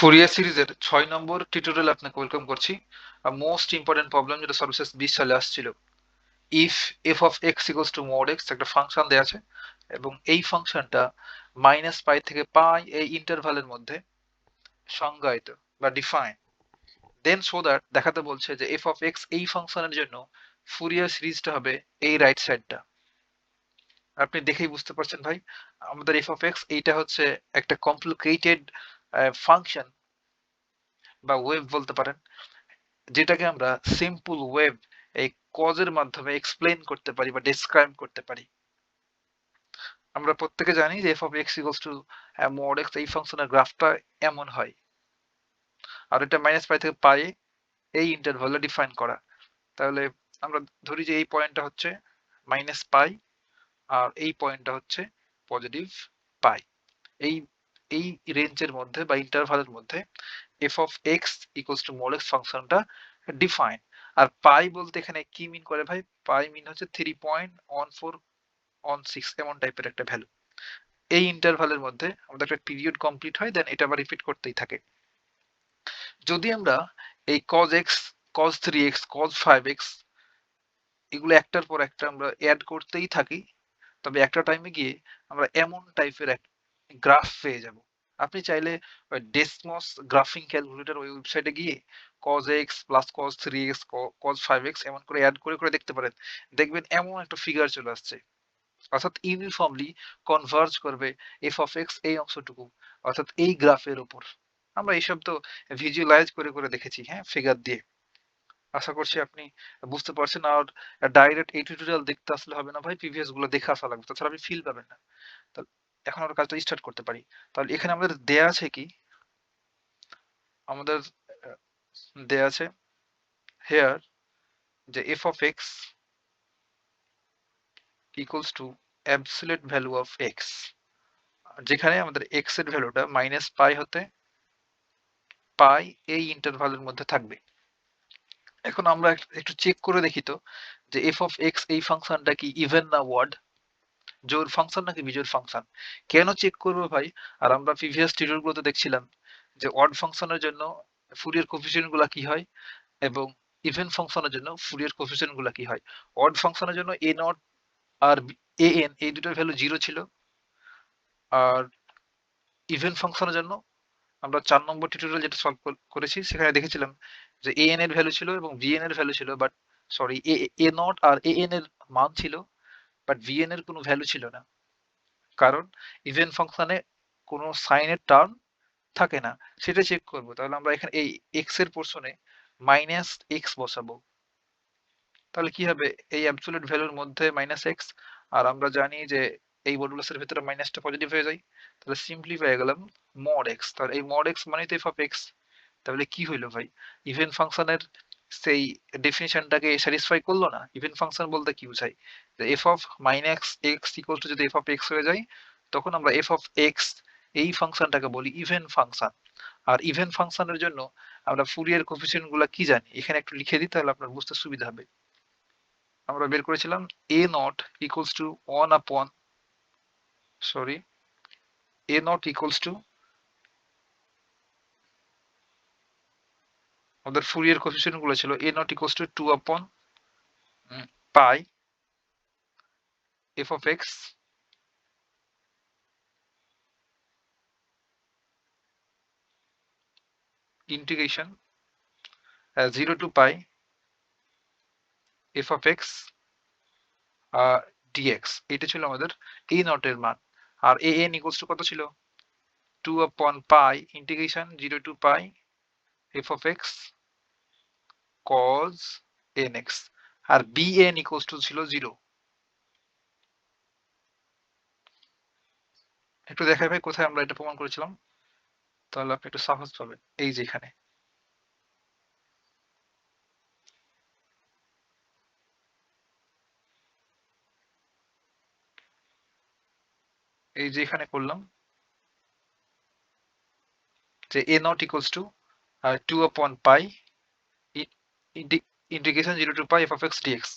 Fourier সিরিজের 6 নম্বর টিউটোরিয়ালে আপনাকে ওয়েলকাম করছি। মোস্ট ইম্পর্টেন্ট প্রবলেম যেটা সর্বশেষ 20 সালে আসছিল। If F of x equals to mod x একটা ফাংশন দেওয়া আছে এবং এই ফাংশনটা মাইনাস পাই থেকে পাই এই ইন্টারভালের মধ্যে সংজ্ঞায়িত বা ডিফাইন, দেন সো দ্যাট দেখাতে বলছে যে এফ অফ এক্স এই ফাংশনের জন্য ফুরিয়ার সিরিজটা হবে এই রাইট সাইডটা। আপনি দেখেই বুঝতে পারছেন ভাই, আমাদের এফ অফ এক্স এইটা হচ্ছে একটা কমপ্লিকেটেড ফাংশন বা ওয়েভ বলতে পারেন, যেটাকে আমরা সিম্পল ওয়েভ এই কজের মাধ্যমে এক্সপ্লেইন করতে পারি বা ডেসক্রাইব করতে পারি। আমরা প্রত্যেকে জানি যে F of x equals to mod x এই ফাংশনের গ্রাফটা এমন হয়, আর এটা মাইনাস পাই থেকে পাই এই ইন্টারভালে ডিফাইন করা। তাহলে আমরা ধরি যে এই পয়েন্টটা হচ্ছে মাইনাস পাই আর এই পয়েন্টটা হচ্ছে পজিটিভ পাই। এই এই রেঞ্জের মধ্যে বা ইন্টারভালের মধ্যে F of x equals to mod x ফাংশনটা ডিফাইন। আর পাই বলতে এখানে কি মিন করে ভাই? পাই মিন হচ্ছে 3.1416 এমন টাইপের একটা ভ্যালু। এই ইন্টারভালের মধ্যে আমাদের একটা পিরিয়ড কমপ্লিট হয়, দেন এটা আবার রিপিট করতেই থাকে। যদি আমরা এই cos x, cos 3x, cos 5x এগুলো একটার পর একটা আমরা অ্যাড করতেই থাকি, তবে একটা টাইমে গিয়ে আমরা এমন টাইপের এক গ্রাফ পেয়ে যাব। আপনি চাইলে ওই ডেসমস গ্রাফিং ক্যালকুলেটর ওই ওয়েবসাইটে গিয়ে cos x plus cos 3x cos 5x এমন করে অ্যাড করে করে দেখতে পারেন। দেখবেন এমন একটা ফিগার চলে আসছে, অর্থাৎ ইউনিফর্মলি কনভার্জ করবে এফ অফ এক্স এই অংশটুকু, অর্থাৎ এই গ্রাফের উপর। আমরা এইসব তো ভিজুয়ালাইজ করে করে দেখেছি, হ্যাঁ, ফিগার দিয়ে। আশা করছি আপনি বুঝতে পারছেন। আর ডাইরেক্ট এই টিউটোরিয়াল দেখতে আসলে হবে না ভাই, প্রিভিয়াস গুলো দেখে আসা লাগবে, তাছাড়া আপনি ফিল পাবেন না। তাহলে এখন আমরা কাজটা স্টার্ট করতে পারি। তাহলে এখানে আমাদের দেয়া আছে কি? আমাদের দেয়া আছে হেয়ার যে F of x equals to absolute value of x, যেখানে আমাদের এক্স এর ভ্যালুটা মাইনাস পাই হতে পাই এই ইন্টারভালের মধ্যে থাকবে। এখন আমরা একটু চেক করে দেখি তো যে এফ অফ এক্স এই ফাংশনটা কি ইভেন না ওয়ার্ড, জোড় ফাংশন নাকি বিজোড় ফাংশন। কেন চেক করবো ভাই? আর আমরা প্রিভিয়াস টিউটোরিয়াল গুলোতে দেখছিলাম যে অড ফাংশনের জন্য ফুরিয়ার কোফিসিয়েন্ট গুলা কি হয় এবং ইভেন ফাংশনের জন্য ফুরিয়ার কোফিসিয়েন্ট গুলা কি হয়। অড ফাংশনের জন্য এ নট আর এ এন এই দুটোর ভ্যালু 0 ছিল, আর ইভেন ফাংশনের জন্য আমরা 4 নম্বর টিউটোরিয়াল যেটা সলভ করেছি সেখানে দেখেছিলাম যে এ এন এর ভ্যালু ছিল এবং ভি এন এর ভ্যালু ছিল, but sorry A naught r A n এর মান ছিল, বাট ভি এন এর কোনো ভ্যালু ছিল না। কারণ ইভেন ফাংশনে কোনো সাইনের টার্ম থাকে না। সেটা চেক করব। তাহলে আমরা এখানে এই এক্স এর পোর্শনে মাইনাস এক্স বসাবো। তাহলে কি হবে? এই অ্যাবসলিউট ভ্যালুর মধ্যে মাইনাস এক্স, আর আমরা জানি যে এই মডুলাসের ভিতরে মাইনাসটা পজিটিভ হয়ে যায়। তাহলে সিম্পলি পেয়ে গেলাম মড এক্স। তাহলে এই মড এক্স মানে তো এফ অফ এক্স। তাহলে কি হইলো ভাই? ইভেন ফাংশনের সেই ডেফিনিশনটাকে স্যাটিসফাই করলো না। ইভেন ফাংশন বলতে কি বোঝায়? যে F of minus x equal to যদি এফ অফ এক্স হয়ে যায়, তখন আমরা এফ অফ এক্স এই ফাংশনটাকে বলি ইভেন ফাংশন। আর ইভেন ফাংশনের জন্য আমরা ফুরিয়ার কোফিসিয়েন্ট গুলা কি জানি এখানে একটু লিখে দিই, তাহলে আপনার বুঝতে সুবিধা হবে। আমরা বের করেছিলাম A naught equals to one upon sorry A naught equals to আমাদের ফুরিয়ার কোফিসিয়েন্ট গুলো ছিল A naught equals to two upon pi F of X integration 0 to pi F of x DX. এটা ছিল আমাদের এ নট এর মান। আর এ N equals to কত ছিল? 2 upon pi integration 0 to pi F of X cos nx। আর bn equals to ছিল 0। একটু দেখাই ভাই কোথায় আমরা এটা প্রমাণ করেছিলাম, তাহলে আপনি একটু সহজ পাবেন। এই যে এখানে, এই যে এখানে করলাম যে a not equals to 2 upon pi integration 0 to pi F of x dx.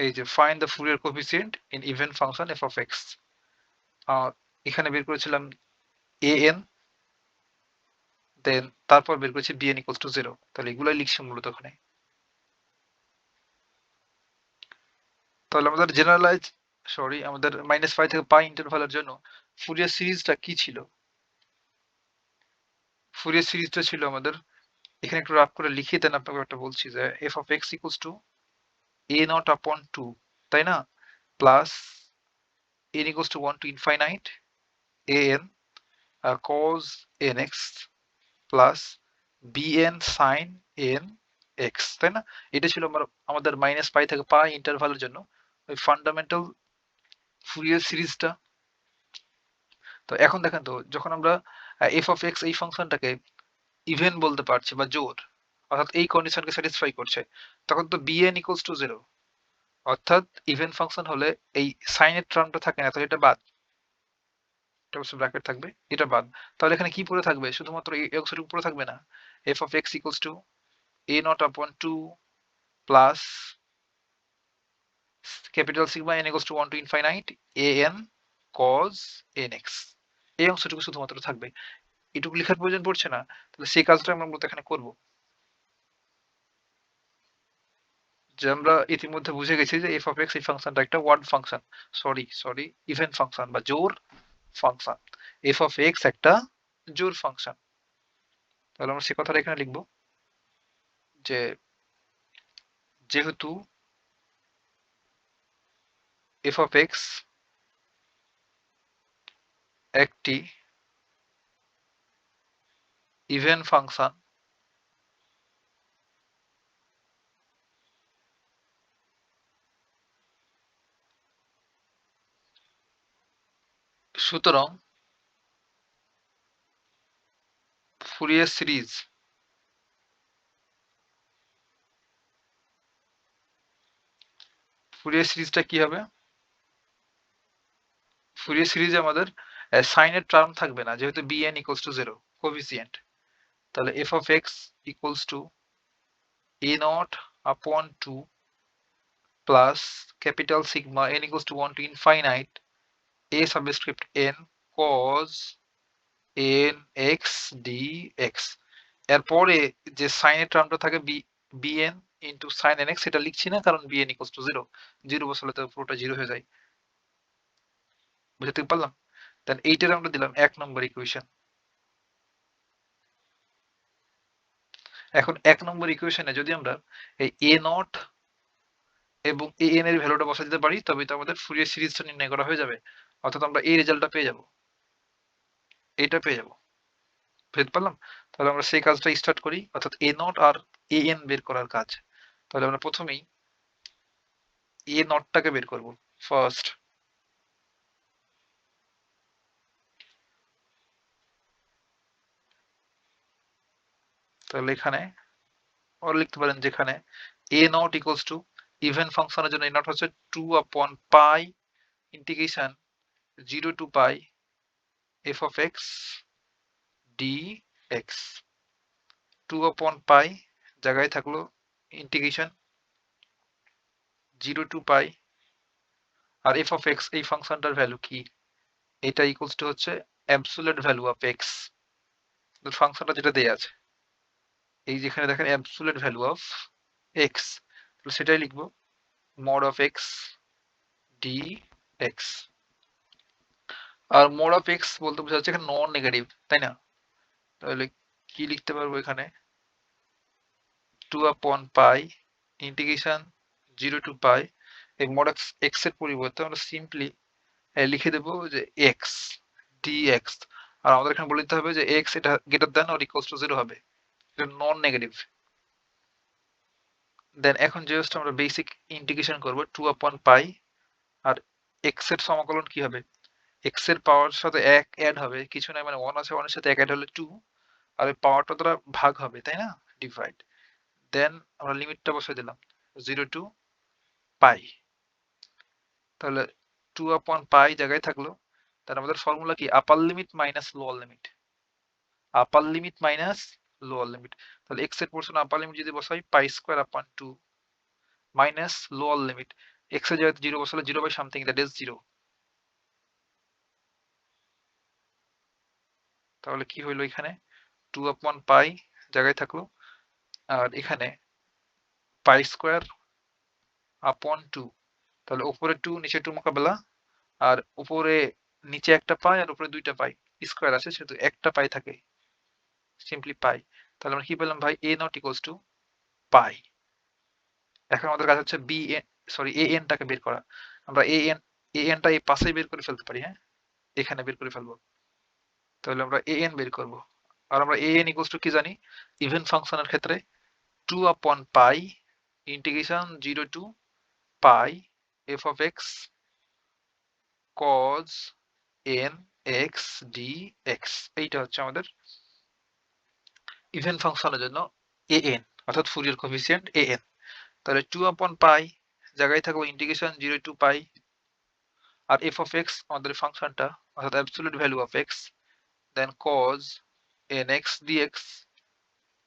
এই যে find the Fourier coefficient in even function f of x. এখানে বের করেছিলাম an, দেন তারপর বের করেছি bn ইকুয়ালস টু 0। তাহলে এগুলাই লিখছি মূলত ওখানে। তাহলে আমাদের জেনারেলাইজ আমাদের -π থেকে π ইন্টারভালের জন্য ফুরিয়ার সিরিজটা কি ছিল? ফুরিয়ার সিরিজটা ছিল আমাদের, এখানে একটু রাফ করে লিখিয়ে দেন, আপনাকে একটা বলছি যে f of x equals to a naught upon 2, তাই না, plus n equals to 1 to infinite an cos nx plus bn sin nx, তাই না? এটা ছিল আমাদের -π থেকে π ইন্টারভালের জন্য ওই ফান্ডামেন্টাল ফুরিয়ার সিরিজটা। তো এখন দেখেন তো, যখন আমরা f of x এই ফাংশনটাকে ইভেন বলতে পারছি বা জোড়, অর্থাৎ এই কন্ডিশনকে স্যাটিসফাই করছে, তখন তো bn ইকুয়ালস টু 0, অর্থাৎ ইভেন ফাংশন হলে এই সাইনের টার্মটা থাকে না, তাহলে এটা বাদ, এটা অবশ্যই ব্র্যাকেট থাকবে, এটা বাদ। তাহলে এখানে কি পড়ে থাকবে? শুধুমাত্র এই অংশটুকু পড়ে থাকবে না, f of x equals to a naught upon 2 plus capital sigma n equals to 1 to infinite an cos nx, এই অংশটুকু শুধুমাত্র থাকবে, এটুকু লেখার প্রয়োজন পড়ছে না। তাহলে সেই কাজটা আমরা মূলত এখানে করব, যে আমরা ইতিমধ্যে বুঝে গেছি যে f of x এই ফাংশনটা একটা odd function, sorry even function বা জোড় ফাংশন। f of x একটা জোড় ফাংশন। তাহলে আমরা সে কথাটা এখানে লিখব যে যেহেতু f of x একটি ইভেন ফাংশন, সুতরাং ফুরিয়ার সিরিজটা কি হবে? ফুরিয়ার সিরিজে আমাদের সাইনের টার্ম থাকবে না, যেহেতু bn ইকুয়ালস টু 0 কোএফিসিয়েন্ট। তাহলে f of x equals to a naught upon 2 plus capital sigma n equals to 1 to infinite a subscript n cos n x dx। এরপরে যে সাইনের টার্মটা থাকে bn ইন্টু সাইন nx, সেটা লিখছি না, কারণ bn equals to 0, 0 বসালে তো পুরোটা 0 হয়ে যায়। বুঝতে পারলাম? দেন এইটার আমরা দিলাম 1 নম্বর ইকুয়েশন। এখন 1 নম্বর ইকুয়েশনে যদি আমরা এই a নট এবং an এর ভ্যালুটা বসাই দিতে পারি, তবে তো আমাদের ফুরিয়ার সিরিজটা নির্ণয় করা হয়ে যাবে, অর্থাৎ আমরা এই রেজাল্টটা পেয়ে যাব, এটা পেয়ে যাব। বুঝতে পারলাম? তাহলে আমরা সেই কাজটা স্টার্ট করি, অর্থাৎ a নট আর an বের করার কাজ। তাহলে আমরা প্রথমেই a নটটাকে বের করব ফার্স্ট। তাহলে এখানে আর লিখতে পারেন, যেখানে a not equals two even ফাংশনের জন্য a নট হচ্ছে 2 upon pi integration 0 to pi f of x dx, 2 upon pi জায়গায় থাকলো ইন্টিগ্রেশন 0 to pi, আর f of x এই ফাংশনটার ভ্যালু কি? এটা ইকুয়ালস টু হচ্ছে অ্যাবসোলিউট ভ্যালু অফ x, ফাংশনটা যেটা দেয়া আছে, এই যেখানে দেখেন অ্যাবসোলিউট ভ্যালু অফ x, তাহলে সেটাই লিখবো, mod of x dx। R mod of x বলতে বোঝা যাচ্ছে এখানে নন নেগেটিভ, তাই না? তাহলে কি লিখতে পারবো এখানে, 2 upon pi integration 0 to pi, এই mod of x এর পরিবর্তে আমরা সিম্পলি লিখে দেবো যে x dx। আর আমাদের এখানে বলে দিতে হবে যে x এটা greater than or equals to 0 হবে, এটা নন নেগেটিভ। দেন এখন জাস্ট আমরা বেসিক ইন্টিগ্রেশন করব 2 upon pi, আর x এর সমাকলন কি হবে? x এর পাওয়ার সাথে 1 অ্যাড হবে, কিছু নাই মানে 1 আছে, 1 এর সাথে 1 অ্যাড হলে 2, আর ওই পাওয়ারটা দ্বারা ভাগ হবে, তাই না, ডিভাইড। দেন আমরা লিমিটটা বসিয়ে দিলাম 0 to pi, তাহলে 2 upon pi জায়গায় থাকলো। তাহলে আমাদের ফর্মুলা কি? আপার লিমিট মাইনাস লোয়ার লিমিট, আপার লিমিট মাইনাস লোয়ার লিমিট। তাহলে x এর পোরশন আপার লিমিট যদি বসাই পাই স্কয়ার আপন 2 মাইনাস লোয়ার লিমিট, x এর জায়গায় 0 বসালে 0 বাই সামথিং, দ্যাট ইজ 0। তাহলে কি হইলো এখানে 2/পাই জায়গায় থাকলো, আর এখানে পাই স্কোয়ার আপন 2, তাহলে উপরে 2 নিচে 2 মোকাবেলা, আর উপরে নিচে একটা পাই আর উপরে দুইটা পাই, স্কোয়ার আছে সেহেতু একটা পাই থাকে, সিম্পলি পাই। তাহলে আমরা কি পেলাম ভাই, a নট ইকুয়ালস টু পাই। এখন আমাদের কাজ হচ্ছে বি সরি এ এন টাকে বের করা। আমরা এ এন টা এই পাশেই বের করে ফেলতে পারি, হ্যাঁ এখানে বের করে ফেলবো। তাহলে আমরা এ এন বের করব, আর আমরা এ এন ইকুয়ালস টু কি জানি, ইভেন ফাংশনের ক্ষেত্রে 2/পাই integration 0 to pi F of X cos N X D X, এইটা হচ্ছে আমাদের ইভেন ফাংশনের জন্য এ এন, অর্থাৎ ফুরিয়ার কোএফিসিয়েন্ট এ এন। তাহলে 2/পাই জায়গায় থাকবো ইন্টিগ্রেশন 0 টু পাই, আর এফ অফ এক্স আমাদের ফাংশনটা, অর্থাৎ absolute value of X, then cos N X DX,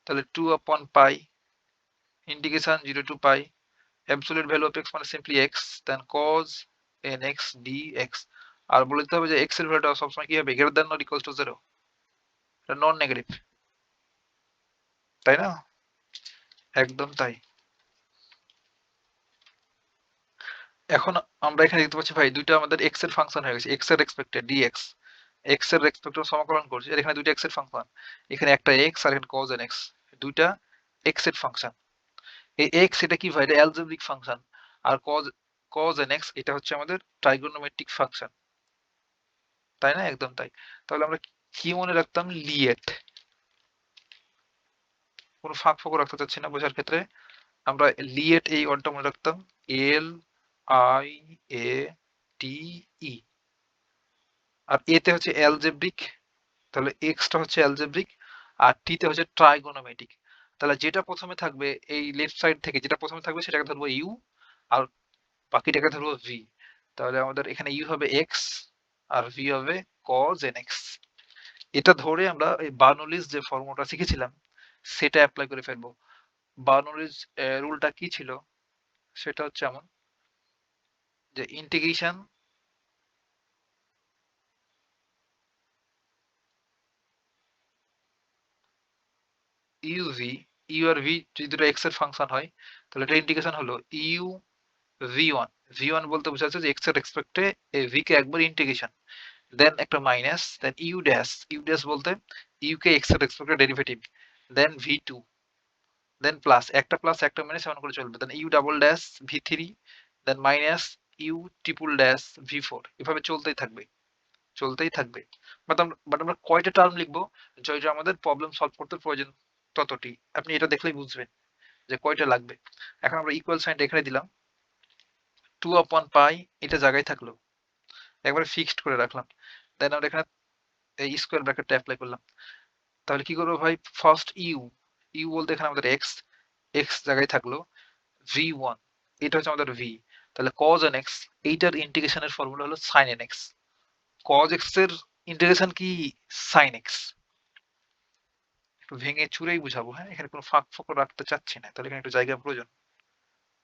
তাহলে 2/পাই integration 0 to pi absolute value of X মানে simply X, then cos N X DX. আর বলে দিতে হবে যে এক্স এর ভ্যালুটা সবসময় কি হবে, greater than not equals two 0, এটা নন নেগেটিভ, তাই না? একদম তাই। এখন আমরা এখানে দেখতে পাচ্ছি ভাই দুইটা আমাদের এক্স এর ফাংশন হয়ে গেছে, এক্স এর রেসপেক্টে ডিএক্স, এক্স এর রেসপেক্টে সমাকলন করছি, আর এখানে দুইটা এক্স এর ফাংশন, এখানে একটা এক্স আর এখানে cos nx, দুইটা এক্স এর ফাংশন। এই এক্স এটা কি ভাই, এটা অ্যালজেব্রিক ফাংশন, আর cos nx এটা হচ্ছে আমাদের ট্রাইগোনোমেট্রিক ফাংশন, তাই না? একদম তাই। তাহলে আমরা কি মনে রাখতাম, লিয়েট, কোনো ফাঁক ফোকর রাখতে চাচ্ছি না বোঝার ক্ষেত্রে, আমরা লিয়েট এই ওয়ার্ডটা মনে রাখতাম, এল আই এ টি ই, আর এতে হচ্ছে অ্যালজেব্রিক, তাহলে এক্সটা হচ্ছে অ্যালজেব্রিক, আর টিতে হচ্ছে ট্রাইগোনোমেট্রিক। তাহলে যেটা প্রথমে থাকবে এই লেফট সাইড থেকে যেটা প্রথমে থাকবে সেটাকে ধরবো ইউ, আর বাকিটাকে ধরবো ভি। তাহলে আমাদের এখানে ইউ হবে এক্স আর ভি হবে cos nx। এটা ধরে আমরা এই বার্নৌলিস যে ফর্মুলাটা শিখেছিলাম সেটা অ্যাপ্লাই করে ফেলবো। বার্নৌলিস রুলটা কি ছিল, সেটা হচ্ছে এমন যে ইন্টিগ্রেশন ইউ ভি, ইউ আর ভি যদি দুটো এক্স এর ফাংশন হয় তাহলে এটা ইন্টিগ্রেশন হলো you V one, V one বলতে বোঝাচ্ছে যে এক্স এর রেসপেক্টে এই ভি কে একবার ইন্টিগ্রেশন, দেন একটা মাইনাস, দেন ইউ ড্যাশ বলতে ইউ কে এক্স এর রেসপেক্টে derivative, then V two, then plus একটা প্লাস একটা মাইনাস এমন করে চলবে, then U double dash V three, then minus U triple dash V four, এভাবে চলতেই থাকবে চলতেই থাকবে। বাট আমরা কয়টা টার্ম লিখবো, যতটা আমাদের প্রবলেম সলভ করতে প্রয়োজন ততটি, আপনি এটা দেখলেই বুঝবেন যে কয়টা লাগবে। এখন আমরা ইকুয়াল সাইনটা এখানে দিলাম, 2/পাই এটা জায়গায় থাকলো, একবারে ফিক্সড করে রাখলাম, দেন আমরা এখানে এই স্কোয়ার ব্র্যাকেটটা অ্যাপ্লাই করলাম। তাহলে কি করবো ভাই, ফার্স্ট ইউ, ইউ বলতে এখানে আমাদের এক্স, এক্স জায়গায় থাকলো, ভি ওয়ান এটা হচ্ছে আমাদের ভি, তাহলে cos nx এইটার ইন্টিগ্রেশনের ফর্মুলা হলো sin nx, cos x এর ইন্টিগ্রেশন কি sin x, একটু ভেঙে চুরেই বুঝাবো, হ্যাঁ এখানে কোনো ফাঁক ফোকর রাখতে চাচ্ছি না, তাহলে এখানে একটু জায়গা প্রয়োজন।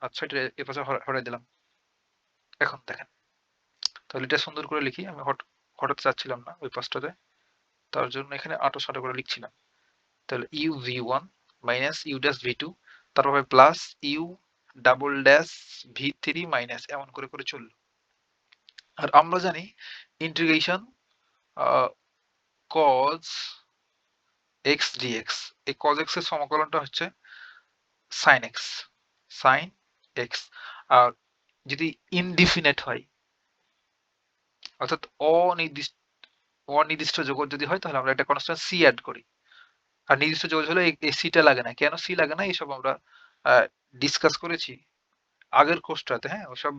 আচ্ছা এটা এ পাশে হরাই দিলাম। এখন দেখেন, তাহলে এটা সুন্দর করে লিখি, আমি হঠাৎ চাচ্ছিলাম না ওই পাশটাতে, তার জন্য এখানে আটো সাটো করে লিখছিলাম। তাহলে U V one minus U dash V two, তারপরে plus U double dash V three minus, এমন করে করে চললো। আর আমরা জানি ইন্টিগ্রেশন cos x dx, এই cos x এর সমাকলনটা হচ্ছে sin x, sin x। আর যদি ইনডিফিনিট হয়, অর্থাৎ অনির্দিষ্ট অনির্দিষ্ট জগৎ যদি হয় তাহলে আমরা একটা কনস্ট্যান্ট c অ্যাড করি, আর নির্দিষ্ট জগৎ হলে এই c টা লাগে না। কেন c লাগে না এইসব আমরা ডিসকাস করেছি আগের কোর্সটাতে, হ্যাঁ ওসব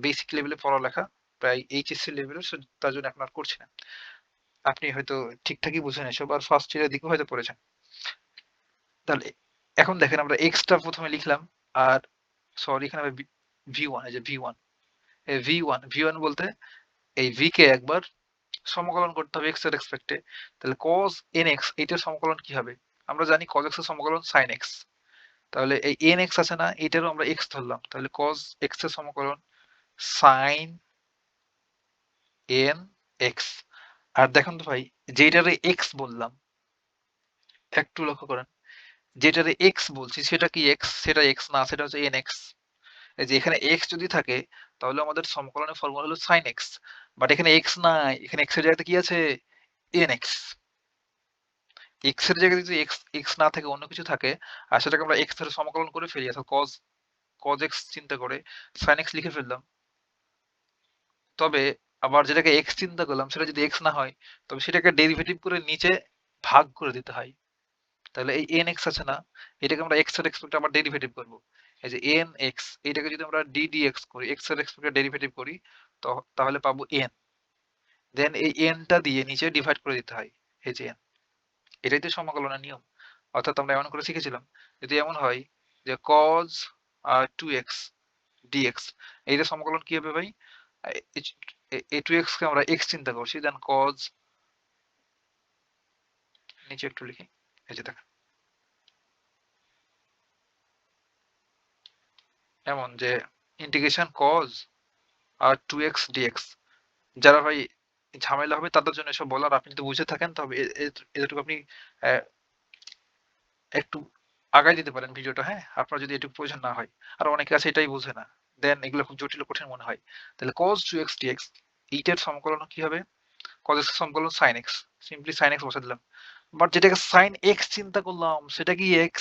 বেসিক লেভেলে পড়ালেখা, প্রায় এইচএসসি লেভেলের, তার জন্য এখন আর করছি না। আপনি হয়তো ঠিকঠাকই বুঝেন এসব, আর ফার্স্ট ইয়ারের দিকেও হয়তো পড়েছেন। তাহলে এখন দেখেন আমরা এক্সটা প্রথমে লিখলাম, আর সরি এখানে ভি ওয়ান, এই যে ভি ওয়ান, ভি ওয়ান বলতে এই ভি কে একবার সমাকলন করতে হবে এক্স এর রেসপেক্টে, তাহলে cos nx এইটার সমাকলন কি হবে, আমরা জানি cos x এর সমাকলন sin x, তাহলে এই nx আছে না এটারও আমরা x ধরলাম, তাহলে cos x এর সমাকলন sin nx, আর দেখুন তো ভাই, যেটারে এক্স বললাম, একটু লক্ষ্য করেন, যেটারে এক্স বলছি সেটা কি এক্স? সেটা এক্স না, সেটা হচ্ছে এন এক্স। এই যে এখানে এক্স যদি থাকে তাহলে আমাদের সমকলনের ফর্মুলা হলো সাইন এক্স। বাট এখানে এক্স নাই, এখানে এক্স এর জায়গাতে কি আছে? N x. এক্স এর জায়গায় যদি এক্স এক্স না থাকে, অন্য কিছু থাকে, আর সেটাকে আমরা এক্স ধরে সমাকলন করে ফেলি, অর্থাৎ কজ কজ এক্স চিন্তা করে সাইন এক্স লিখে ফেললাম। তবে আবার যেটাকে এক্স চিন্তা করলাম সেটা যদি এক্স না হয়, তবে সেটাকে ডেরিভেটিভ করে নিচে ভাগ করে দিতে হয়। তাহলে এই এন এক্স আছে না, এটাকে আমরা এক্স এর এক্সপেক্ট আবার ডেরিভেটিভ করবো। এই যে এন এক্স, এটাকে যদি আমরা ডি ডি এক্স করি, এক্স এর এক্সপেক্ট ডেরিভেটিভ করি, তাহলে পাবো এন। দেন এই এনটা দিয়ে নিচে ডিভাইড করে দিতে হয়, এই যে এন। এটাই তো সমাকলনের নিয়ম। অর্থাৎ আমরা এমন করে শিখেছিলাম, যদি এমন হয় যে cos 2x dx, এইটা সমাকলন কি হবে ভাই? এই 2x কে আমরা x চিন্তা করছি, দেন cos, নিচে একটু লিখি, এই যে দেখেন, এমন যে ইন্টিগ্রেশন cos 2x dx। যারা ভাই ঝামেলা হবে তাদের জন্য এসব বলার, আপনি যদি বুঝে থাকেন তবে এতটুকু আপনি আহ, একটু আগায় দিতে পারেন ভিডিওটা, হ্যাঁ? আপনার যদি এটুকু প্রয়োজন না হয়। আর অনেকে আছে এটাই বোঝে না। দেন এগুলো খুব জটিল ও কঠিন মনে হয়। তাহলে cos 2x dx, এইটার সমকলন কি হবে? cos x এর সমকলন sin x। Simply sin x বসাই দিলাম। বাট যেটাকে sin x চিন্তা করলাম সেটা কি x?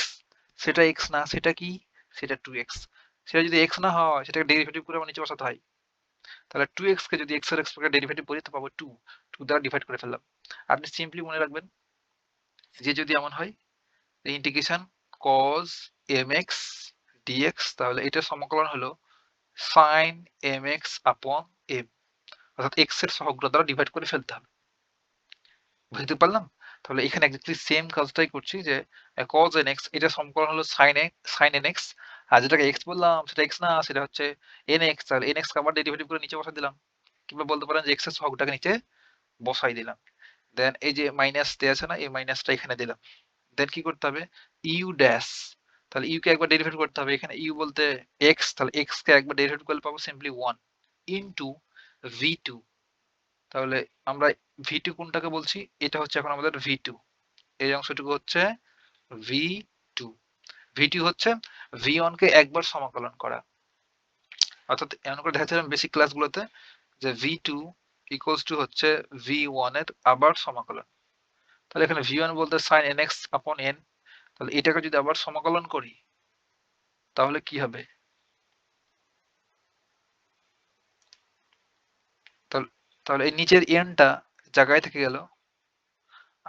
সেটা x না, সেটা কি? সেটা 2x। সেটা যদি x না হয়, সেটাকে ডেরিভেটিভ করে আমার নিচে বসাতে হয়। তাহলে 2x কে যদি x এর এক্সপেক্টেড ডেরিভেটিভ করি তো পাবো 2। 2 দ্বারা ডিভাইড করে ফেললাম। আপনি সিম্পলি মনে রাখবেন যে যদি এমন হয়, ইন্টিগ্রেশন cos mx dx, তাহলে এটার সমাকলন হলো sin mx upon m, অর্থাৎ x এর সহগ দ্বারা ডিভাইড করে ফেলতে হবে। বুঝতে পারলাম? তাহলে এখানে এক্স্যাক্টলি সেম কাজটাই করছি যে cos nx, এটার সমকলন হলো sin nx, আর যেটাকে x বললাম সেটা x না, সেটা হচ্ছে nx। তাহলে nx কে আবার ডেরিভেটিভ করে নিচে বসাই দিলাম, কিংবা বলতে পারেন যে x এর সহগটাকে নিচে বসাই দিলাম। দেন এই যে মাইনাস দেয়া আছে না, এই মাইনাসটা এখানে দিলাম। দেন কি করতে হবে? ইউ ড্যাশ, তাহলে ইউ কে একবার ডেরিভেট করতে হবে। এখানে ইউ বলতে এক্স, তাহলে এক্স কে একবার ডেরিভেট করলে পাবো সিম্পলি 1 ইনটু ভি2। তাহলে আমরা ভি2 কোনটাকে বলছি? এটা হচ্ছে এখন আমাদের ভি2, এই অংশটুকু হচ্ছে ভি2। ভি2 হচ্ছে ভি1 কে একবার সমাকলন করা। অর্থাৎ এমন করে দেখাচ্ছিলাম বেসিক ক্লাসগুলোতে যে ভি2 ইকুয়ালস টু হচ্ছে ভি1 এর আবার সমাকলন। তাহলে এখানে ভি1 বলতে সাইন nx আপন n, তাহলে এটাকে যদি আবার সমাকলন করি তাহলে কি হবে? তাহলে এই নিচের এনটা জায়গায় থেকে গেল,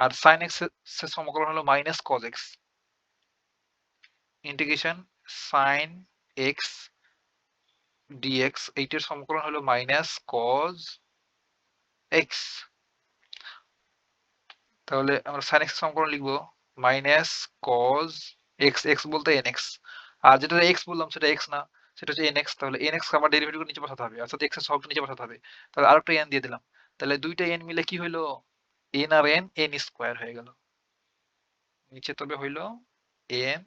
আর সাইন এক্স এর সমকলন হলো minus cos x. Integration sine x dx, এইটার সমকলন হলো মাইনাস কজ এক্স। তাহলে আমরা সাইন এক্স এর সমকলন লিখবো মাইনাস কজ এক্স, এক্স বলতে এন এক্স। আর যেটা এক্স বললাম সেটা এক্স না, সেটা হচ্ছে এন এক্স। তাহলে এন এক্স আবার ডেরিভেটিভ নিচে বসাতে হবে, অর্থাৎ এক্স এর সহগটা নিচে বসাতে হবে। তাহলে আরেকটা এন দিয়ে দিলাম। তাহলে দুইটা এন মিলে কি হইলো? এন আর এন, এন স্কোয়ার হয়ে গেল। নিচে তবে হইলো এন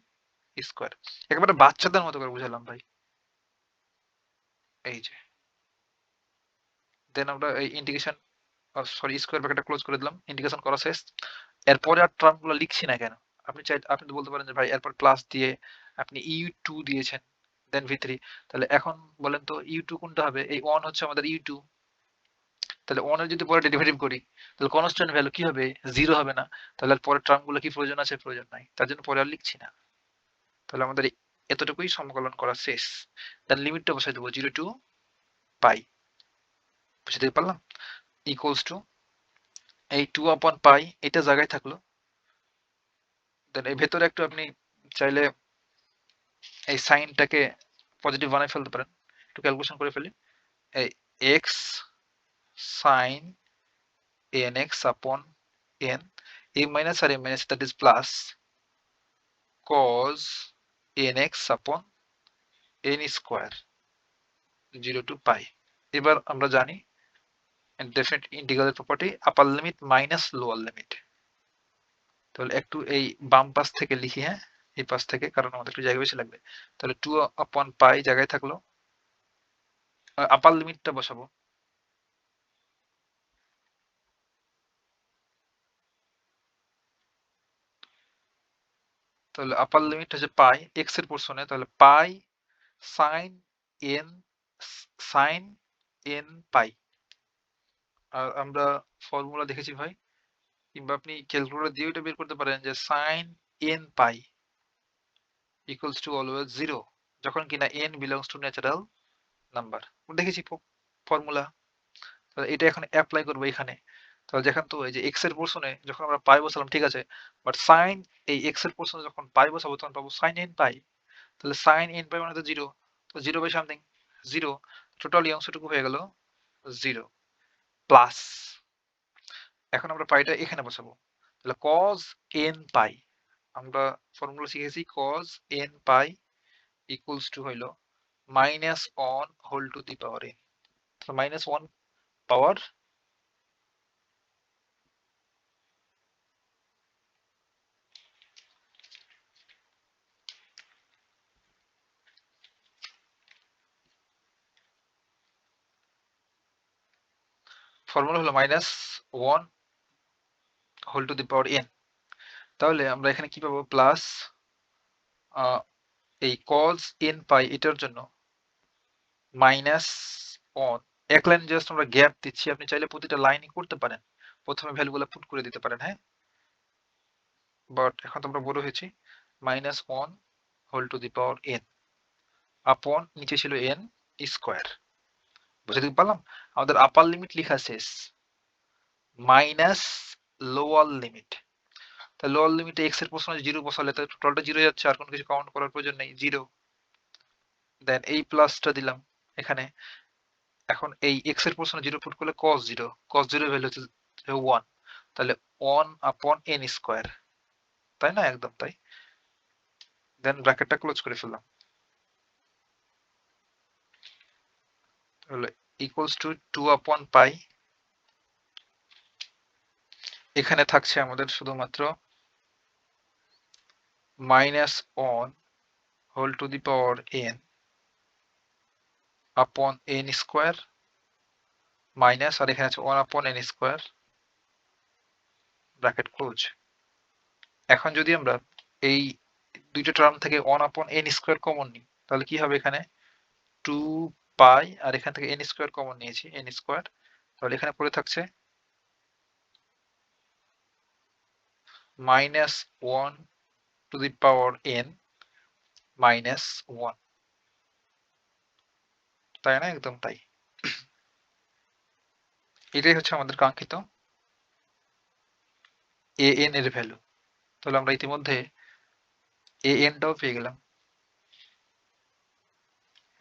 স্কোয়ার। একেবারে বাচ্চাদের মতো করে বুঝালাম ভাই। এই যে, দেন আমরা এই ইন্টিগ্রেশন, সরি, স্কোয়ার ব্র্যাকেটটা ক্লোজ করে দিলাম, ইন্টিগ্রেশন করা শেষ। এরপরে আর টার্ম গুলো লিখছি না কেন? আপনি তো বলতে পারেন যে ভাই এরপর প্লাস দিয়ে আপনি ইউ টু দিয়েছেন, দেন ভি3। তাহলে এখন বলেন তো ইউ টু কোনটা হবে? এই ওয়ান হচ্ছে আমাদের ইউ টু। তাহলে ওয়ান এর যদি পরে ডেরিভেটিভ করি তাহলে কনস্ট্যান্ট ভ্যালু কি হবে? জিরো হবে না? তাহলে আর পরের টার্ম গুলো কি প্রয়োজন আছে? প্রয়োজন নাই, তার জন্য পরে আর লিখছি না। তাহলে আমাদের এতটুকুই সমাকলন করা শেষ। দেন লিমিটটা বসাই দেবো 0 টু পাই। বুঝতে পারলাম? ইকুয়ালস টু এই 2 আপন পাই, এটা জায়গায় থাকলো। দেন এই ভেতরে একটু আপনি চাইলে এই সাইনটাকে পজিটিভ বানাই ফেলতে পারেন। একটু ক্যালকুলেশন করে ফেলি। এই x sine n x upon n, a minus আর a minus, that is plus cos N x upon n square 0 to pi. এবার আমরা জানি ডেফিনেট ইন্টিগ্রালের প্রপার্টি, upper limit minus lower limit. তাহলে একটু এই বাম পাশ থেকে লিখি, হ্যাঁ, এই পাশ থেকে, কারণ আমাদের একটু জায়গা বেশি লাগবে। তাহলে 2 আপন পাই জায়গায় থাকলো, আপার লিমিটটা বসাবো তাহলে আপার লিমিট হচ্ছে পাই এক্স এর পোর্শনে, তাহলে পাই সাইন এন সাইন এন পাই। আর আমরা ফর্মুলা দেখেছি ভাই, কিংবা আপনি ক্যালকুলেটর দিয়ে এটা বের করতে পারেন যে সাইন এন পাই ইকুয়ালস টু অলওয়েজ 0 যখন কিনা n belongs to natural number. দেখেছি ফর্মুলা। তাহলে এটা এখন অ্যাপ্লাই করবো এখানে। তাহলে দেখেন তো এই যে x এর পোর্শনে যখন আমরা পাই বসালাম ঠিক আছে, বাট সাইন এই x এর পোর্শনে যখন পাই বসাবো তখন পাবো সাইন n পাই। তাহলে সাইন n পাই মানে তো 0, তো 0 বাই সামথিং 0, টোটাল এই অংশটুকু হয়ে গেল 0 প্লাস, এখন আমরা পাইটা এখানে বসাবো, তাহলে cos n পাই, আমরা ফর্মুলা শিখেছি cos n pi equals to হইল minus 1 whole to the power n, তাহলে মাইনাস 1 পাওয়ার ফর্মুলা হলো minus 1 whole to the power n। তাহলে আমরা এখানে কি পাবো প্লাস এই cos n পাই এটার জন্য মাইনাস 1, এক লাইন জাস্ট আমরা গ্যাপ দিচ্ছি, আপনি চাইলে প্রতিটা লাইনই করতে পারেন, প্রথমে ভ্যালুগুলো পুট করে দিতে পারেন, হ্যাঁ, বাট এখন তো আমরা বড় হয়েছি, minus 1 whole to the power n upon নিচে ছিল n স্কোয়ার। বুঝতে পারলাম, আমাদের আপার লিমিট লেখা শেষ, মাইনাস লোয়ার লিমিট, তাহলে লোয়ার লিমিটে x এর পোর্শনে 0 বসালে তো টোটালটা 0 হয়ে যাচ্ছে, আর কোনো কিছু কাউন্ট করার প্রয়োজন নেই, 0। দেন এই প্লাসটা দিলাম এখানে, এখন এই x এর পোর্শনে 0 পুট করলে cos 0, cos 0 এর ভ্যালু হচ্ছে 1, তাহলে 1 আপন n স্কয়ার, তাই না, একদম তাই। দেন ব্র্যাকেটটা ক্লোজ করে ফেললাম, তাহলে ইকুয়ালস টু 2 আপন পাই, এখানে থাকছে আমাদের শুধুমাত্র minus 1 whole to the power n upon n square minus, আর এখানে আছে 1 আপন n স্কয়ার, ব্র্যাকেট ক্লোজ। এখন যদি আমরা এই দুইটা টার্ম থেকে 1 আপন n স্কয়ার কমন নিই, তাহলে কি হবে এখানে 2 পাই, আর এখান থেকে n স্কয়ার কমন নিয়েছি n স্কয়ার, তাহলে এখানে পড়ে থাকছে minus 1 two the power n minus 1, তাই না, একদম তাই। এটাই হচ্ছে আমাদের কাঙ্ক্ষিত an এর ভ্যালু। তাহলে আমরা ইতিমধ্যে an টাও পেয়ে গেলাম,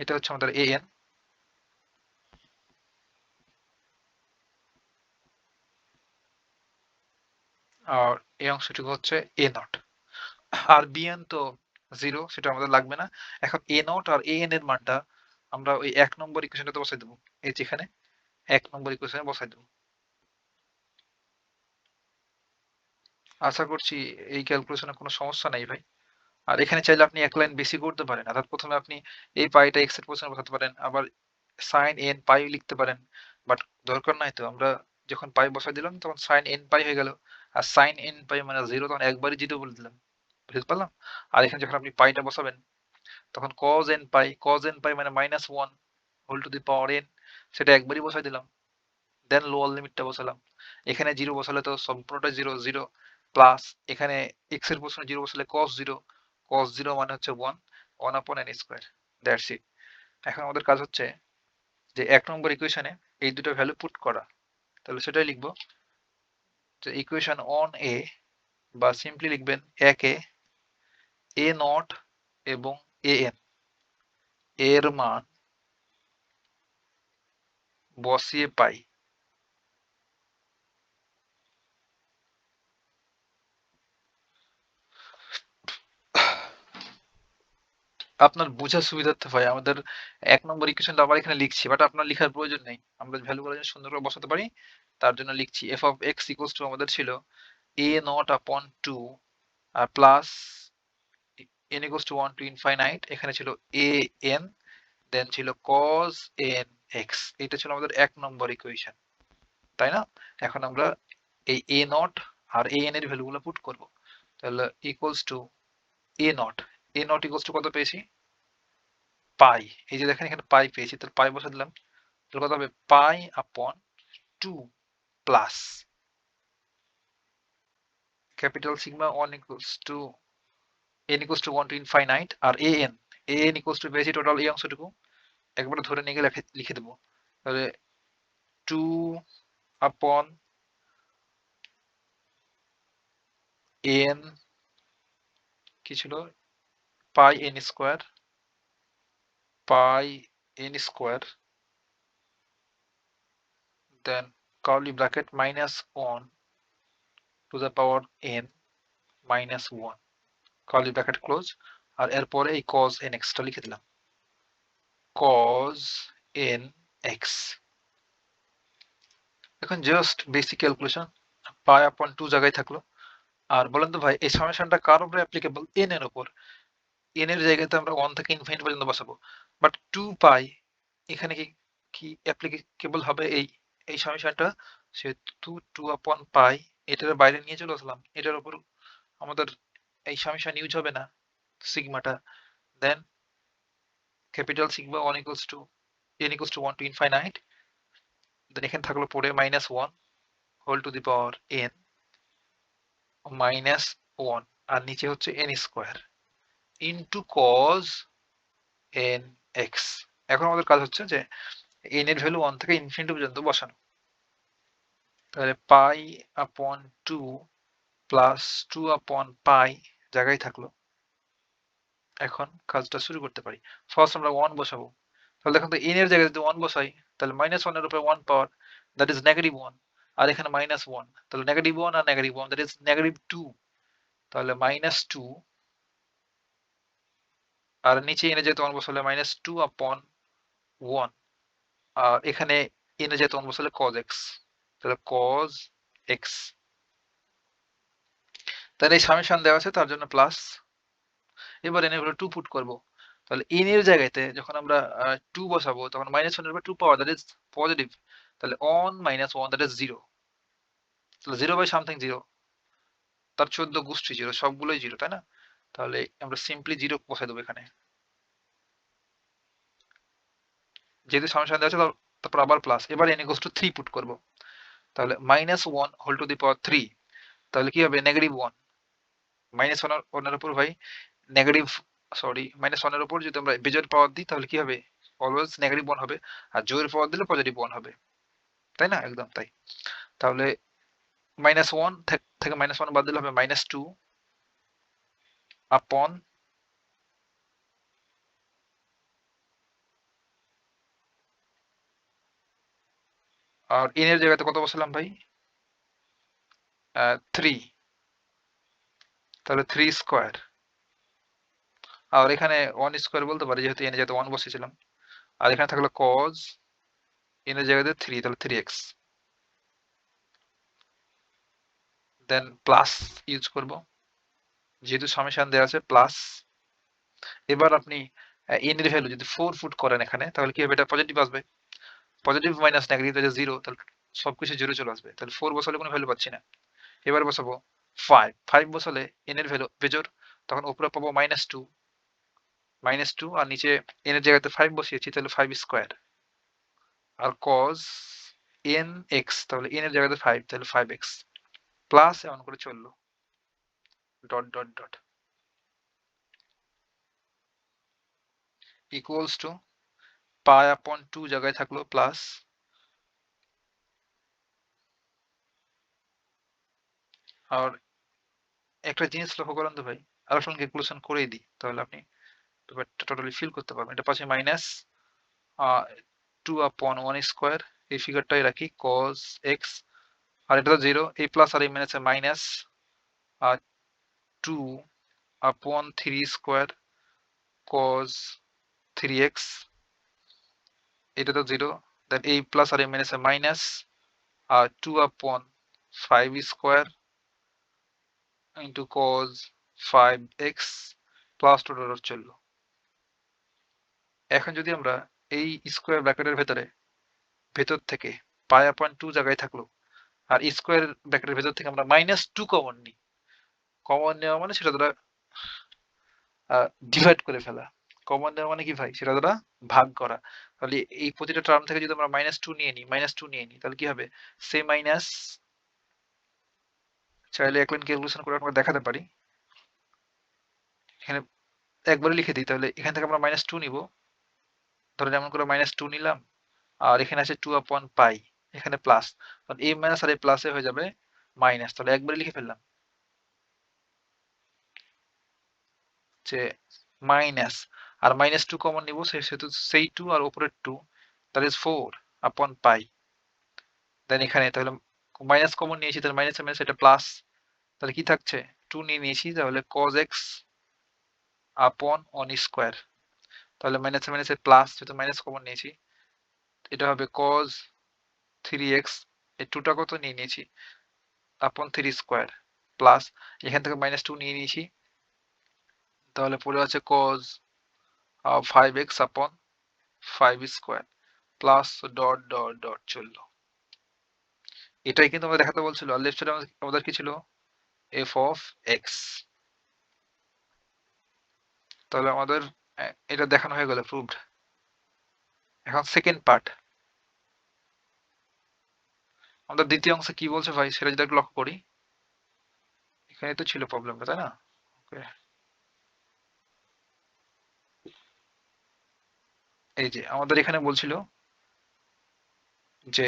এটা হচ্ছে আমাদের an, আর এই অংশটুকু হচ্ছে a নট, আর bn তো 0, সেটা আমাদের লাগবে না। এখন a নট আর an এর মানটা আমরা ওই 1 নম্বর ইকুয়েশনটাতে বসাই দেবো, এই যেখানে 1 নম্বর ইকুয়েশনে বসাই দেবো। আশা করছি এই ক্যালকুলেশনে কোনো সমস্যা নাই ভাই। আর এখানে চাইলে আপনি এক লাইন বেশি করতে পারেন, অর্থাৎ প্রথমে আপনি এই পাইটা এক্স এর পোর্শনে বসাতে পারেন, আবার সাইন এন পাই লিখতে পারেন, বাট দরকার নাই তো, আমরা যখন পাই বসাই দিলাম তখন সাইন এন পাই হয়ে গেল, আর সাইন এন পাই মানে 0, তখন একবারই 0 বলে দিলাম, বুঝতে পারলাম। আর এখানে যখন আপনি পাইটা বসাবেন তখন cos n পাই মানে minus 1 whole to the power n, সেটা একবারই বসাই দিলাম, দেন লোয়ার লিমিটটা বসালাম, এখানে 0 বসালে তো সম্পূর্ণটা 0 0 প্লাস, এখানে x এর পোর্শনে 0 বসালে cos 0, cos 0 মানে হচ্ছে 1 1 আপন n স্কয়ার, দ্যাটস ইট। এখন আমাদের কাজ হচ্ছে যে 1 নম্বর ইকুয়েশনে এই দুটো ভ্যালু পুট করা, তাহলে সেটাই লিখবো যে ইকুয়েশন অন এ, বা সিম্পলি লিখবেন 1 এ a নট এবং an এর মান বসিয়ে পাই, আপনার বোঝার সুবিধার্থে ভাই আমাদের 1 নম্বর ইকুয়েশনটা আবার এখানে লিখছি, বাট আপনার লিখার প্রয়োজন নেই, আমরা ভ্যালুগুলো যেন সুন্দর করে বসাতে পারি তার জন্য লিখছি f of x equals to আমাদের ছিল a naught upon 2 আর plus n equals to 1 to infinite, এখানে ছিল a n, দেন ছিল cos n x, এটা ছিল আমাদের 1 নম্বর ইকুয়েশন, তাই না। এখন আমরা এই a naught R a n এর ভ্যালুগুলো পুট করব, তাহলে equals to A naught equals to কত পেয়েছি? পাই। এই যে দেখেন এখানে পাই পেয়েছি, তাহলে পাই বসে দিলাম। তাহলে কত হবে? Pi upon 2 plus capital sigma 1 equals to n equals to 1 to infinite, আর an ইকুয়ালস টু পেয়েছি টোটাল এই অংশটুকু একবারে ধরে নিয়ে গেলে লিখে দেবো। তাহলে 2 আপন n কি ছিল? Pi n square, pi n square, then curly bracket minus 1 to the power n minus 1, curly bracket close, আর এরপরে এই cos nx টা লিখে দিলাম, cos nx। এখন জাস্ট বেসিক ক্যালকুলেশন, পাই আপন 2 জায়গায় থাকলো। আর বলেন তো ভাই এই সামেশনটা কার উপরে অ্যাপ্লিকেবল? n এর উপর। n এর জায়গাতে আমরা 1 থেকে ইনফিনিটি পর্যন্ত বসাবো, বাট 2 পাই এখানে কি কি অ্যাপ্লিকেবল হবে এই সামেশনটা? সেহেতু 2 আপন পাই এটার বাইরে নিয়ে চলে আসলাম, এটার উপর আমাদের এই সামেশন ইউজ হবে না সিগমাটা। Then capital sigma 1 equals to n equals to 1 to infinite, then এখানে থাকলো পরে minus 1 whole to the power n minus 1, আর নিচে হচ্ছে n square into cos nx। এখন আমাদের কাজ হচ্ছে যে n এর ভ্যালু 1 থেকে ইনফিনিটি পর্যন্ত বসানো। তাহলে পাই আপন 2 প্লাস 2 আপন পাই জায়গায় থাকলো। এখন কাজটা শুরু করতে পারি। ফার্স্ট আমরা 1 বসাবো। তাহলে দেখুন তো n এর জায়গায় যদি 1 বসাই তাহলে মাইনাস 1 এর উপরে 1 পাওয়ার, দ্যাট ইজ নেগেটিভ 1, আর এখানে মাইনাস 1, তাহলে নেগেটিভ 1 আর নেগেটিভ 1 দ্যাট ইজ নেগেটিভ 2, তাহলে মাইনাস 2, আর নিচে n এর যেহেতু 1 বসালে মাইনাস 2 আপন 1, আর এখানে n এর যেহেতু 1 বসালে cos x, তাহলে cos x। তাহলে এই সামেশন দেওয়া আছে তার জন্য প্লাস। এবার n এর ভ্যালু 2 পুট করব। তাহলে n এর জায়গাতে যখন আমরা 2 বসাবো তখন মাইনাস 1 এর উপর 2 পাওয়ার, দ্যাট ইজ পজিটিভ, তাহলে অন মাইনাস 1 দ্যাট ইজ 0, তাহলে 0 বাই সামথিং 0, তার 14 গোষ্ঠী 0, সবগুলোই 0 তাই না? তাহলে আমরা সিম্পলি 0 বসাই দেবো এখানে, যেহেতু সামেশন দেওয়া আছে তারপর আবার প্লাস। এবার n ইকুয়ালস টু 3 পুট করব। তাহলে মাইনাস 1 হোল টু দি পাওয়ার 3, তাহলে কি হবে? নেগেটিভ 1, মাইনাস 1 এর উপর ভাই নেগেটিভ, সরি মাইনাস 1 এর উপর যদি আমরা বিজয়ের পাওয়ার দিই তাহলে কি হবে? অলওয়েজ নেগেটিভ 1 হবে, আর জয়ের পাওয়ার দিলে পজিটিভ 1 হবে, তাই না? একদম তাই। তাহলে মাইনাস 1 থেকে মাইনাস 1 বাদ দিলে হবে মাইনাস 2 আপন আর n এর জায়গাতে কত বসালাম ভাই? 3, তাহলে 3 স্কোয়ার, আর এখানে 1 স্কোয়ার বলতে পারি যেহেতু n এর জায়গাতে 1 বসিয়েছিলাম, আর এখানে থাকলো cos n এর জায়গাতে 3, তাহলে 3x, দেন প্লাস ইউজ করব যেহেতু সামেশন দেওয়া আছে প্লাস। এবার আপনি n এর ভ্যালু যদি 4 পুট করেন এখানে তাহলে কি হবে? এটা পজিটিভ আসবে, পজিটিভ মাইনাস নেগেটিভ তাহলে 0, তাহলে সবকিছু 0 চলে আসবে, তাহলে 4 বসালে কোনো ভ্যালু পাচ্ছি না। এবার বসাবো 5 বসালে n এর ভ্যালু বেজোর, তখন উপরে পাবো মাইনাস 2 আর নিচে n এর জায়গাতে 5 বসিয়েছি তাহলে 5 স্কোয়ার, আর cos nx, তাহলে n এর জায়গাতে 5 তাহলে 5x, প্লাস এমন করে চললো dot dot dot equals to pi upon 2 জায়গায় থাকলো প্লাস, আর একটা জিনিস লক্ষ্য করেন তো ভাই, আর আসলে ক্যালকুলেশন করেই দিই তাহলে আপনি ব্যাপারটা টোটালি ফিল করতে পারবেন। এটা পাশে মাইনাস 2 আপন 1 স্কোয়ার, এই ফিগারটাই রাখি cos x, আর এটা তো 0, এই প্লাস আর এই মাইনাসে মাইনাস 2 আপন 3 স্কোয়ার cos 3x, এটা তো 0, দেন এই প্লাস আর এই মাইনাসে minus 2 upon 5 square into cos 5x plus two dot চললো। এখন যদি আমরা এই স্কোয়ার ব্র্যাকেটের ভেতর থেকে পাই আপন 2 জায়গায় থাকলো, আর স্কোয়ার ব্র্যাকেটের ভেতর থেকে আমরা মাইনাস 2 কমন নিই, কমন নেওয়া মানে সেটা দ্বারা ডিভাইড করে ফেলা। কমন নেওয়া মানে কি ভাই? সেটা দ্বারা ভাগ করা। তাহলে এই প্রতিটা টার্ম থেকে যদি আমরা -2 নিয়ে নিই, -2 নিয়ে নিই, তাহলে কি হবে? সে মাইনাস, চাইলে এক লাইন ক্যালকুলেশন করে আমরা দেখাতে পারি। এখানে একবারে লিখে দিই, তাহলে এখান থেকে আমরা -2 নিব। ধরেন এমন করে -2 নিলাম। আর এখানে আছে 2/π, এখানে প্লাস। কারণ a মাইনাস আর a প্লাসে হয়ে যাবে মাইনাস। তাহলে একবারে লিখে ফেললাম যে মাইনাস, আর -2 কমন নিব, সেহেতু সেই 2 আর উপরের 2, that is 4/π। দেন এখানে তাহলে মাইনাস কমন নিয়েছি, তাহলে মাইনাস মাইনাস এটা প্লাস। তাহলে কি থাকছে? 2 নিয়ে নিয়েছি, তাহলে cos x আপন 1 স্কয়ার। তাহলে মাইনাস মাইনাসে প্লাস, যেহেতু মাইনাস কমন নিয়েছি, এটা হবে cos 3x, এই 2টা কত নিয়ে নিয়েছি আপন 3 স্কয়ার, প্লাস এখান থেকে -2 নিয়ে নিয়েছি, তাহলে পড়ে আছে cos 5x আপন 5 square, plus dot dot dot চললো। এটাই কিন্তু আমরা দেখাতে বলছিল। আর লেফট সাইডে আমাদের কি ছিল? f of x। তাহলে আমাদের এটা দেখানো হয়ে গেল, প্রুভড। এখন সেকেন্ড পার্ট, আমাদের দ্বিতীয় অংশে কি বলছে ভাই সেটা যদি একটু লক্ষ্য করি। এখানে তো ছিল প্রবলেমটা, তাই না? ওকে, এই যে আমাদের এখানে বলছিল যে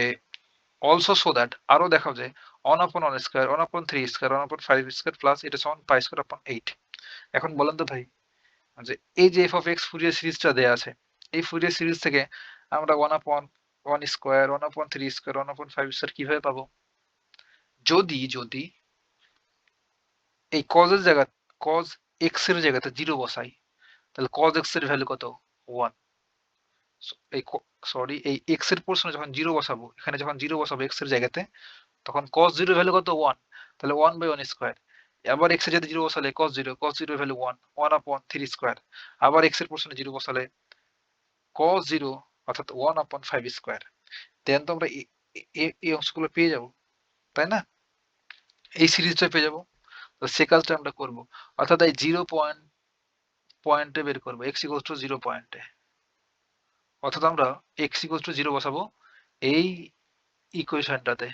অলসো সো দ্যাট, আরো দেখাও যে 1/1 স্কয়ার, 1/3 স্কয়ার, 1/5 স্কয়ার প্লাস এটা সমান পাই স্কয়ার আপন 8। এখন বলেন তো ভাই, যে এই যে এফ অফ এক্স ফুরিয়ার সিরিজটা দেয়া আছে, এই ফুরিয়ার সিরিজ থেকে আমরা 1/1 স্কয়ার, 1/3 স্কয়ার, 1/5 স্কয়ার কিভাবে পাবো? যদি যদি এই cos এর জায়গা, cos x এর জায়গাতে 0 বসাই, তাহলে cos x এর ভ্যালু কত? 1। এই সরি, এই x এর পোরশনে যখন 0 বসাবো, এখানে যখন 0 বসাবো x এর জায়গাতে, তখন cos 0 এর ভ্যালু কত? 1। তাহলে 1/1 স্কয়ার। আবার x এর জায়গাতে 0 বসালে cos 0 এর ভ্যালু 1, 1/3 স্কয়ার। আবার x এর পোরশনে 0 বসালে cos 0 অর্থাৎ 1/5 স্কয়ার। দেন তো আমরা এই অংশগুলো পেয়ে যাব, তাই না? এই সিরিজটা পেয়ে যাব। তো সে কাজটা আমরা করব। অর্থাৎ এই 0 পয়েন্টে বের করব, x = 0 পয়েন্টে। অর্থাৎ আমরা x = 0 বসাবো এই ইকুয়েশনটাতে।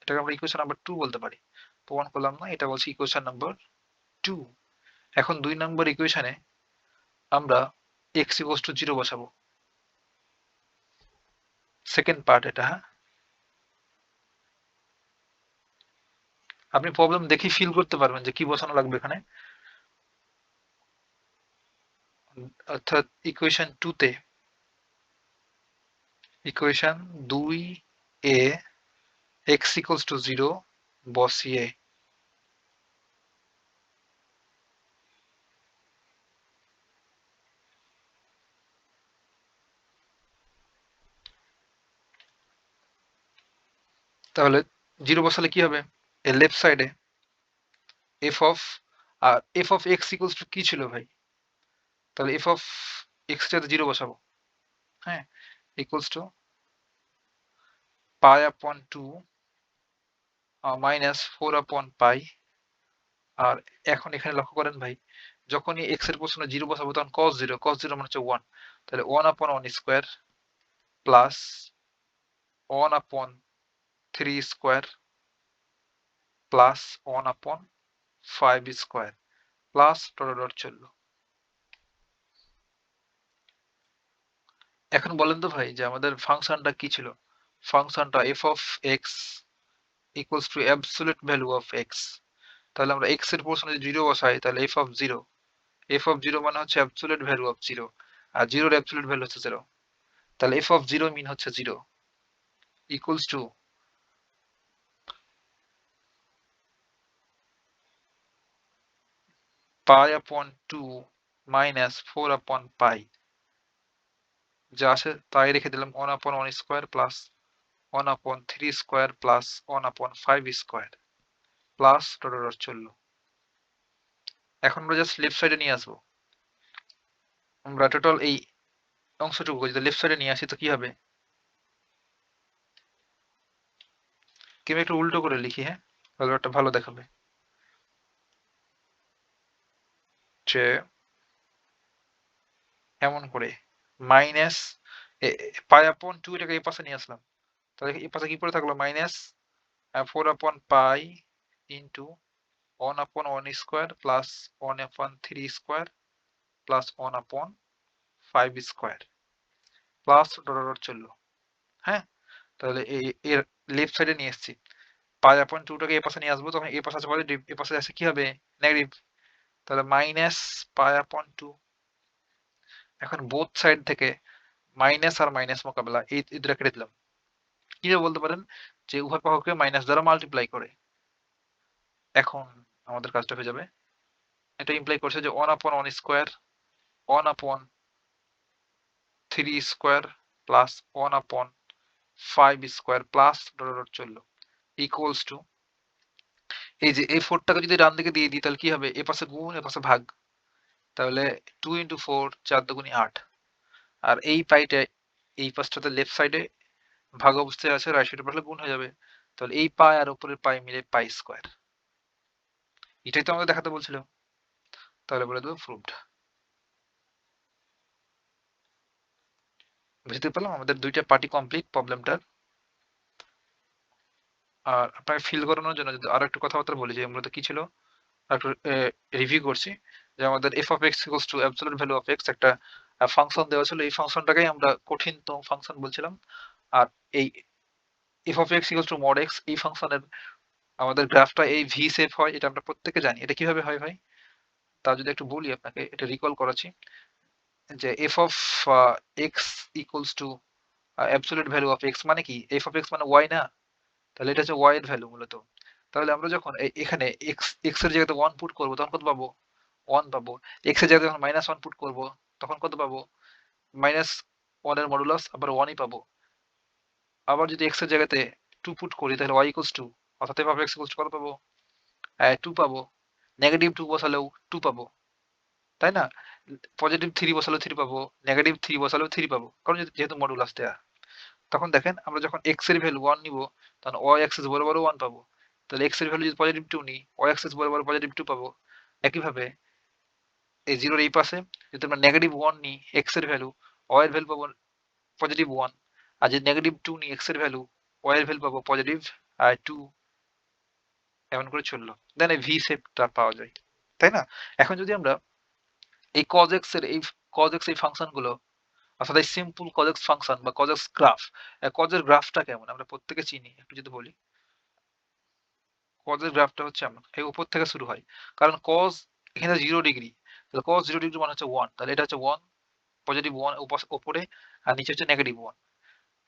এটাকে আমরা ইকুয়েশন নাম্বার 2 বলতে পারি। প্রমাণ করলাম না, এটা বলছি ইকুয়েশন নাম্বার 2। এখন 2 নম্বর ইকুয়েশনে আমরা x = 0 বসাবো। সেকেন্ড পার্ট এটা, হ্যাঁ? আপনি প্রবলেম দেখেই ফিল করতে পারবেন যে কি বসানো লাগবে এখানে। অর্থাৎ ইকুয়েশন 2 তে, ইকুয়েশন 2 এ x = 0 বসিয়ে তাহলে 0 বসালে কি হবে? এর লেফট সাইডে f of, R f of x = কি ছিল ভাই? তাহলে f of x টাতে 0 বসাবো, হ্যাঁ? Equals to π/2 minus 4/π। আর এখন এখানে লক্ষ্য করেন ভাই, যখনই x এর পোরশনে 0 বসাবো তখন cos 0 মানে হচ্ছে 1। তাহলে 1/1 square plus 1/3 square plus 1/5 square plus dot dot চললো। এখন বলেন তো ভাই যে আমাদের ফাংশনটা কি ছিল? ফাংশনটা f of x equals to absolute value of x। তাহলে আমরা x এর পোরশনে যদি 0 বসাই, তাহলে f of 0 মানে হচ্ছে absolute value of 0, আর 0 এর absolute value হচ্ছে 0। তাহলে f of 0 মিন হচ্ছে 0 equals to π/2 minus 4/π, যা আসে তাই রেখে দিলাম 1/1 square plus 1/3 square plus 1/5 square plus dot dot dot চললো। এখন আমরা জাস্ট লেফট সাইডে নিয়ে আসবো। আমরা টোটাল এই অংশটুকু যদি লেফট সাইডে নিয়ে আসি তো কি হবে? কি আমি একটু উল্টো করে লিখি, হ্যাঁ? তাহলে একটা ভালো দেখাবে। যে এমন করে মাইনাস পাই আপন 2 এটাকে এই পাশে নিয়ে আসলাম। তাহলে এই পাশে কি পড়ে থাকলো? মাইনাস 4 আপন পাই into 1 upon 1 square plus 1 upon 3 square plus 1 upon 5 square plus dot dot চললো। হ্যাঁ, তাহলে এর লেফট সাইডে নিয়ে এসেছি। পাই আপন 2 টাকে এই পাশে নিয়ে আসবো, তখন এই পাশে আছে পজিটিভ, এই পাশে আছে কি হবে? নেগেটিভ। তাহলে মাইনাস পাই আপন 2। এখন বোথ সাইড থেকে মাইনাস আর মাইনাস মোকাবেলা, এই দুটা কেটে দিলাম। কিভাবে বলতে পারেন? যে উভয় পক্ষকে মাইনাস দ্বারা মাল্টিপ্লাই করে। এখন আমাদের কাজটা হয়ে যাবে, এটা ইমপ্লাই করছে যে 1 upon 1 square 1 upon 3 square plus 1 upon 5 square plus dot dot চললো ইকুয়ালস টু, এই যে এই 4 টাকে যদি ডান দিকে দিয়ে দিই তাহলে কি হবে? এ পাশে গুণ, এ পাশে ভাগ। তাহলে 2 into 4 4 দুগুণে 8। আর এই পাইটা এই পাশটাতে লেফট সাইডে ভাগ অবস্থায় আছে, রাইট সাইডে পাঠালে গুণ হয়ে যাবে। তাহলে এই পাই আর উপরের পাই মিলে পাই স্কয়ার। এটাই তো আমাদের দেখাতে বলছিল। তাহলে বলে দেবো প্রুভড। বুঝতে পারলাম আমাদের দুইটা পার্টি কমপ্লিট প্রবলেমটার। আর আপনাকে ফিল করানোর জন্য যদি আরো একটু কথাবার্তা বলি যে মূলত কি ছিল, একটু রিভিউ করছি যে আমাদের f of x equals to absolute value of x একটা ফাংশন দেওয়া ছিল। এই ফাংশনটাকেই আমরা কঠিনতম ফাংশন বলছিলাম। আর এই f of x equals to mod x এই ফাংশনের আমাদের গ্রাফটা এই ভি শেপ হয়, এটা আমরা প্রত্যেকে জানি। এটা কিভাবে হয় ভাই? তা যদি একটু বলি আপনাকে, এটা রিকল করাচ্ছি যে f of x equals to absolute value of x মানে কি? f of x মানে y না? তাহলে এটা হচ্ছে y এর ভ্যালু মূলত। তাহলে আমরা যখন এখানে x এর জায়গাতে 1 পুট করব তখন কত পাবো? 1 পাবো। x এর জায়গাতে যখন -1 পুট করব তখন কত পাবো? -1 এর মডুলাস আবার 1 ই পাবো। আবার যদি x এর জায়গাতে 2 পুট করি তাহলে y ইকুয়ালস টু, অর্থাৎ f of x equals to কত পাবো? 2 পাবো। নেগেটিভ 2 বসালেও 2 পাবো। তাই না? পজিটিভ 3 বসালেও 3 পাবো। নেগেটিভ 3 বসালেও 3 পাবো। কারণ যেহেতু মডুলাস দেয়া। তখন দেখেন আমরা যখন x এর ভ্যালু 1 নিব তখন y অ্যাক্সিস বরাবরও 1 পাবো। তাহলে x এর ভ্যালু যদি পজিটিভ 2 নিই, y অ্যাক্সিস বরাবর পজিটিভ 2 পাবো। একইভাবে এই 0 এর এই পাশে যদি আমরা নেগেটিভ 1 নিই x এর ভ্যালু, y এর ভ্যালু পাবো পজিটিভ 1। আর যদি নেগেটিভ 2 নিই x এর ভ্যালু, y এর ভ্যালু পাবো পজিটিভ 2। এমন করে চললো। দেন এই ভি শেপটা পাওয়া যায়। তাই না? এখন যদি আমরা এই cos x এর এই cos x এই ফাংশন গুলো, অর্থাৎ এই সিম্পল cos x ফাংশন বা cos x গ্রাফ, cos এর গ্রাফটা কেমন আমরা প্রত্যেকে চিনি। একটু যদি বলি, cos এর গ্রাফটা হচ্ছে এমন, এই উপর থেকে শুরু হয়। কারণ cos এখানে 0 ডিগ্রি। তাহলে cos 0 ডিগ্রি মানে হচ্ছে 1। তাহলে এটা হচ্ছে 1, পজিটিভ 1 উপরে, আর নিচে হচ্ছে নেগেটিভ 1।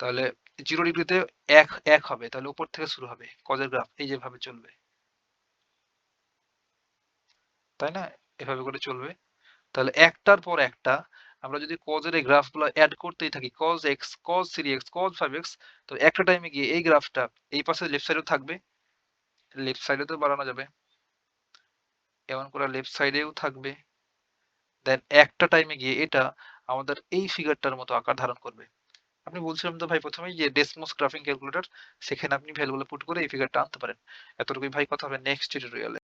তাহলে 0 ডিগ্রিতে 1 হবে। তাহলে উপর থেকে শুরু হবে। cos এর গ্রাফ এই যেভাবে চলবে। তাই না? এভাবে করে চলবে। তাহলে একটার পর একটা আমরা যদি cos এর এই গ্রাফগুলো এড করতেই থাকি, cos x, cos 3x, cos 5x, তো একটা টাইমে গিয়ে এই গ্রাফটা এই পাশে লেফট সাইডেও থাকবে। লেফট সাইডে তো বাড়ানো যাবে। এমন করে লেফট সাইডেও থাকবে। দেন একটা টাইমে গিয়ে এটা আমাদের এই ফিগারটার মতো আকার ধারণ করবে। আপনি বলছিলাম তো ভাই প্রথমেই যে ডেসমোস গ্রাফিং ক্যালকুলেটর, সেখানে আপনি ভ্যালুগুলো পুট করে এই ফিগারটা আনতে পারেন। এতটুকুই ভাই, কথা হবে নেক্সট টিউটোরিয়ালে।